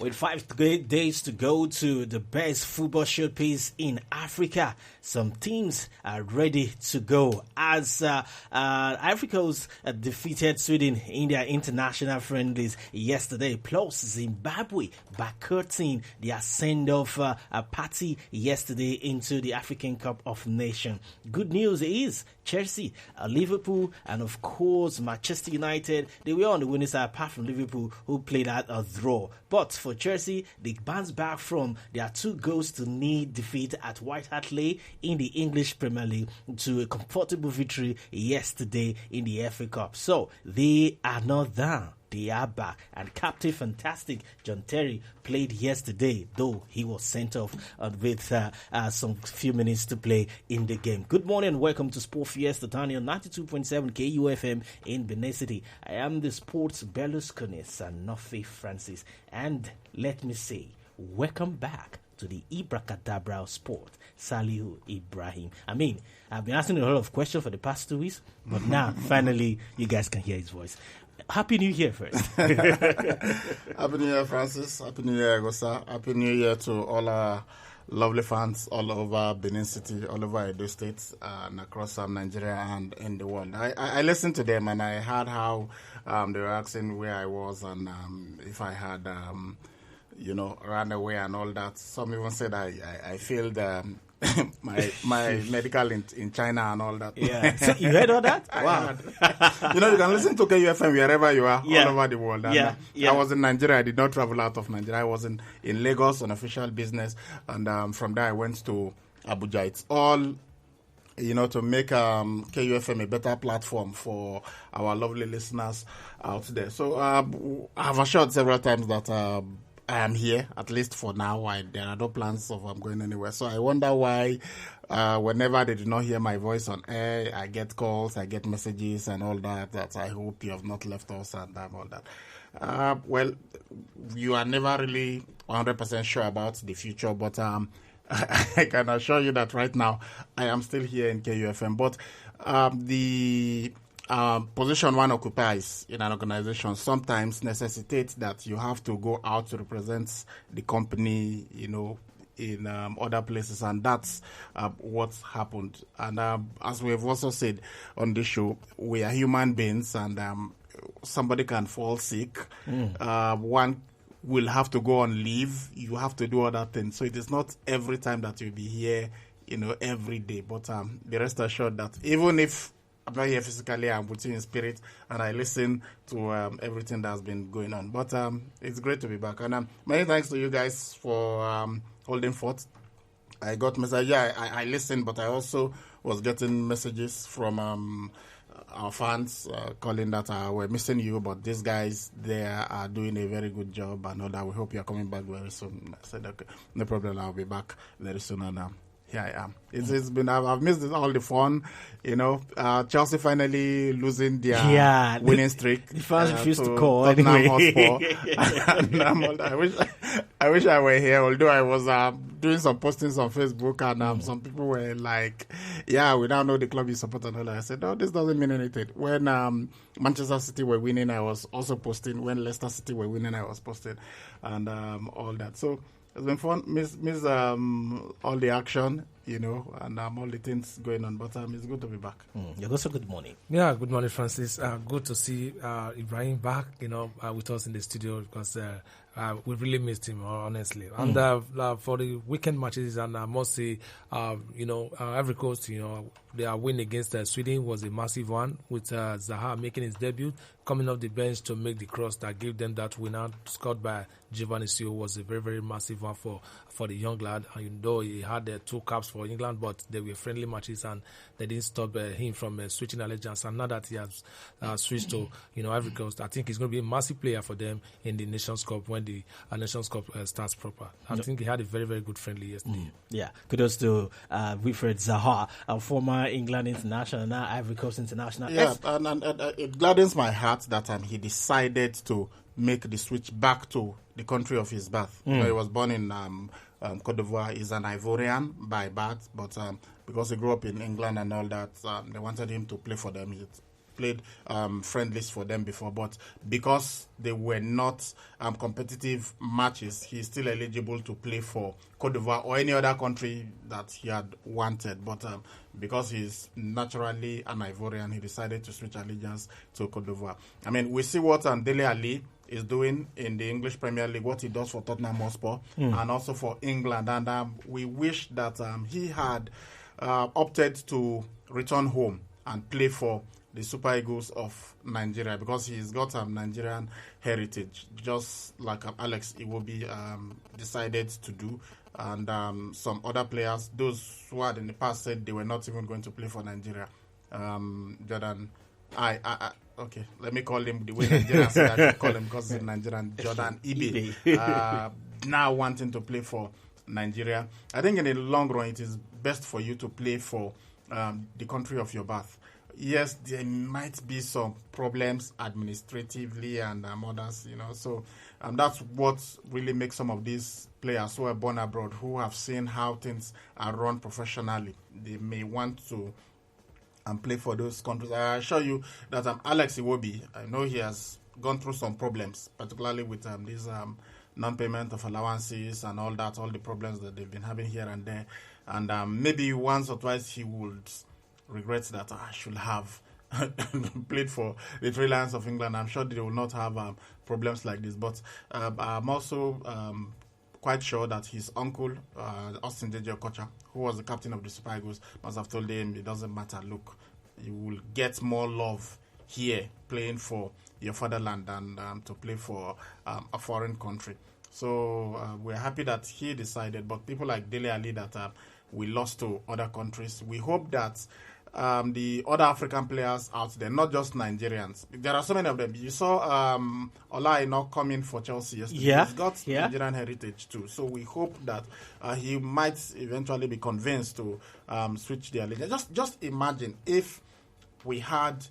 With 5 great days to go to the best football showcase in Africa, some teams are ready to go as Ivory Coast defeated Sweden in their international friendlies yesterday, plus Zimbabwe boycotting their send-off party yesterday into the African Cup of Nations. Good news is Chelsea, Liverpool, and of course Manchester United, they were on the winning side apart from Liverpool, who played at a draw. But for Chelsea, they bounced back from their 2-0 defeat at White Hart Lane in the English Premier League to a comfortable victory yesterday in the FA Cup. So they are not down. They are back. And Captain Fantastic John Terry played yesterday, though he was sent off with some few minutes to play in the game. Good morning and welcome to Sport Fiesta, Daniel 92.7 KUFM in Benin City. I am the sports Berlusconi, Sanofi Francis. And let me say, welcome back to the Ibracadabra of sport, Salihu Ibrahim. I mean, I've been asking a lot of questions for the past 2 weeks, but now, finally, you guys can hear his voice. Happy New Year first. Happy New Year, Francis. Happy New Year, Agosa. Happy New Year to all our lovely fans all over Benin City, all over Edo State, and across Nigeria and in the world. I listened to them and I heard how they were asking where I was and if I had, ran away and all that. Some even said I failed my medical in China and all that. Yeah. So you heard all that? Wow. You can listen to KUFM wherever you are, yeah. all over the world. And I was in Nigeria. I did not travel out of Nigeria. I was in Lagos on official business. And from there, I went to Abuja. It's all, to make KUFM a better platform for our lovely listeners out there. So I've assured several times that I am here, at least for now. There are no plans of going anywhere. So I wonder why whenever they do not hear my voice on air, I get calls, I get messages and all that I hope you have not left us and all that. Well, you are never really 100% sure about the future, but I can assure you that right now I am still here in KUFM. But the position one occupies in an organization sometimes necessitates that you have to go out to represent the company, in other places, and that's what's happened. And as we've also said on this show, we are human beings, and somebody can fall sick. One will have to go on leave. You have to do other things. So it is not every time that you'll be here, every day. But be rest assured that even if I'm not here physically, I'm with you in spirit, and I listen to everything that's been going on. But it's great to be back. And many thanks to you guys for holding forth. I got messages. Yeah, I listened, but I also was getting messages from our fans calling that we're missing you, but these guys, they are doing a very good job and all that. We hope you're coming back very soon. I said, okay, no problem, I'll be back very soon. And here I am. It's been, I've missed all the fun, Chelsea finally losing their winning streak. The fans refused to call anyway. And, I wish I were here, although I was doing some postings on Facebook and some people were like, yeah, we now know the club you support and all that. I said, no, this doesn't mean anything. When Manchester City were winning, I was also posting. When Leicester City were winning, I was posting and all that. So it's been fun. Miss all the action, and all the things going on. But it's good to be back. Also, good morning. Yeah, good morning, Francis. Good to see Ibrahim back, with us in the studio because we really missed him, honestly. And for the weekend matches, and I must say, Ivory Coast, their win against Sweden was a massive one, with Zaha making his debut, coming off the bench to make the cross that gave them that winner, scored by Giovanni Sio, was a very, very massive one for the young lad. And though he had 2 caps for England, but they were friendly matches and they didn't stop him from switching allegiance. And now that he has switched to Ivory Coast, I think he's going to be a massive player for them in the Nations Cup when the Nations Cup starts proper. I think he had a very, very good friendly yesterday. Yeah, kudos to Wilfred Zaha, a former England international, now Ivory Coast international. Yeah, and it gladdens my heart that he decided to make the switch back to the country of his birth. He was born in Cote d'Ivoire. He's an Ivorian by birth, but because he grew up in England and all that, they wanted him to play for them. played friendlies for them before, but because they were not competitive matches, he's still eligible to play for Cote d'Ivoire or any other country that he had wanted. But because he's naturally an Ivorian, he decided to switch allegiance to Cote d'Ivoire. I mean, we see what Dele Alli is doing in the English Premier League, what he does for Tottenham Hotspur, and also for England. And we wish that he had opted to return home and play for the Super Eagles of Nigeria, because he's got Nigerian heritage, just like Alex Iwobi decided to do, and some other players, those who had in the past said they were not even going to play for Nigeria. Jordan, okay, let me call him the way Nigerians say I should call him, because he's Nigerian. Jordan Ibe, now wanting to play for Nigeria. I think in the long run, it is best for you to play for the country of your birth. Yes, there might be some problems administratively and others, so that's what really makes some of these players who are born abroad, who have seen how things are run professionally, they may want to play for those countries. I assure you that Alex Iwobi, I know he has gone through some problems, particularly with these non-payment of allowances and all that, all the problems that they've been having here and there. And maybe once or twice he would regret that I should have played for the Three Lions of England. I'm sure they will not have problems like this. But I'm also quite sure that his uncle, Austin Deji Okocha, who was the captain of the Super Eagles, must have told him, it doesn't matter, look, you will get more love here playing for your fatherland than to play for a foreign country. So we're happy that he decided, but people like Dele Alli that we lost to other countries, we hope that the other African players out there, not just Nigerians, there are so many of them. You saw Ola Aina coming for Chelsea yesterday. Yeah. He's got Nigerian heritage too. So we hope that he might eventually be convinced to switch the allegiance. Just imagine if we had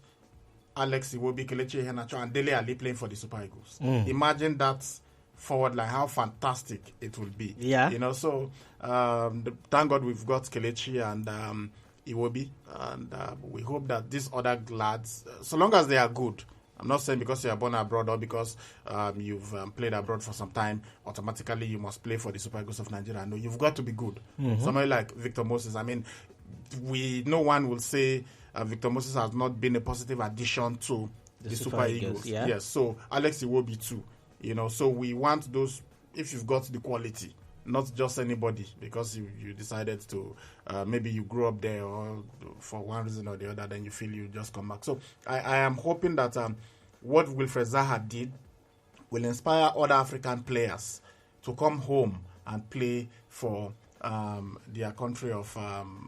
Alex Iwobi, Kelechi Iheanacho, and Dele Alli playing for the Super Eagles. Imagine that forward line, how fantastic it would be. Yeah. So thank God we've got Kelechi and Iwobi, and we hope that these other lads, so long as they are good, I'm not saying because you are born abroad or because you've played abroad for some time, automatically you must play for the Super Eagles of Nigeria. No, you've got to be good. Somebody like Victor Moses, I mean, no one will say Victor Moses has not been a positive addition to the Super Eagles. Yeah. Yes, so Alex Iwobi too. So we want those, if you've got the quality, not just anybody, because you decided to, maybe you grew up there or for one reason or the other, then you feel you just come back. So I am hoping that what Wilfred Zaha did will inspire other African players to come home and play for their country of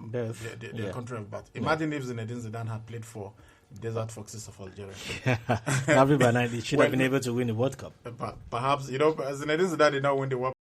birth. Their country of birth. Imagine if Zinedine Zidane had played for Desert Foxes of Algeria. Every by night, they should have been able to win the World Cup. Perhaps, Zinedine Zidane did not win the World